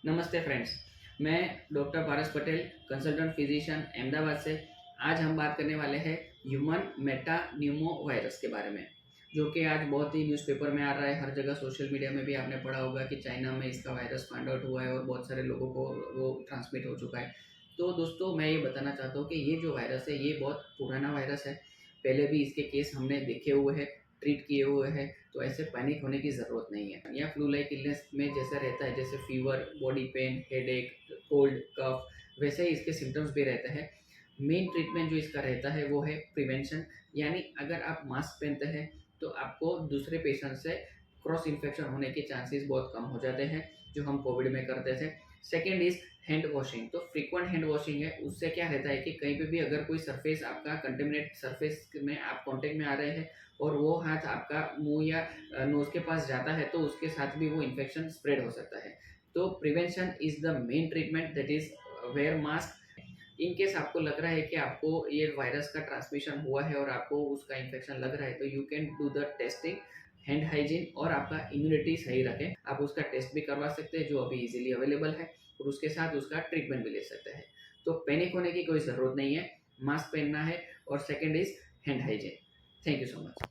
नमस्ते फ्रेंड्स। मैं डॉक्टर पारस Patel, consultant physician Ahmedabad से। आज हम बात करने वाले हैं ह्यूमन मेटा न्यूमो वायरस के बारे में, जो कि आज बहुत ही न्यूज़पेपर में आ रहा है। हर जगह सोशल मीडिया में भी आपने पढ़ा होगा कि चाइना में इसका वायरस फाइंड आउट हुआ है और बहुत सारे लोगों को वो ट्रांसमिट हो चुका है। तो दोस्तों, मैं ये बताना चाहता हूँ कि ये जो वायरस है ये बहुत पुराना वायरस है। पहले भी इसके केस हमने देखे हुए हैं, ट्रीट किए हुए हैं। तो ऐसे पैनिक होने की ज़रूरत नहीं है। या फ्लू लाइक इलनेस में जैसा रहता है, जैसे fever, body pain, headache, cold, cough, वैसे ही इसके सिम्टम्स भी रहते हैं। मेन ट्रीटमेंट जो इसका रहता है वो है प्रिवेंशन। यानी अगर आप मास्क पहनते हैं तो आपको दूसरे पेशेंट से क्रॉस इन्फेक्शन होने के चांसेस बहुत कम हो जाते हैं, जो हम कोविड में करते थे। Second is hand washing. तो फ्रीक्वेंट हैंड वॉशिंग है, उससे क्या रहता है कि कहीं पे भी अगर कोई सरफेस आपका कंटेमिनेट सरफेस में आप कांटेक्ट में आ रहे हैं और वो हाथ आपका मुंह या नोज के पास जाता है तो उसके साथ भी वो इन्फेक्शन स्प्रेड हो सकता है। तो prevention is the main treatment, that is wear mask. In case आपको लग रहा है कि आपको ये वायरस का ट्रांसमिशन हुआ है और आपको उसका इन्फेक्शन लग रहा है, तो you can do the testing, hand hygiene, और आपका इम्यूनिटी सही रखें। आप उसका टेस्ट भी करवा सकते हैं, जो अभी इजीली अवेलेबल है, और उसके साथ उसका ट्रीटमेंट भी ले सकते हैं। तो पैनिक होने की कोई ज़रूरत नहीं है, मास्क पहनना है, और second is hand hygiene. Thank you so much.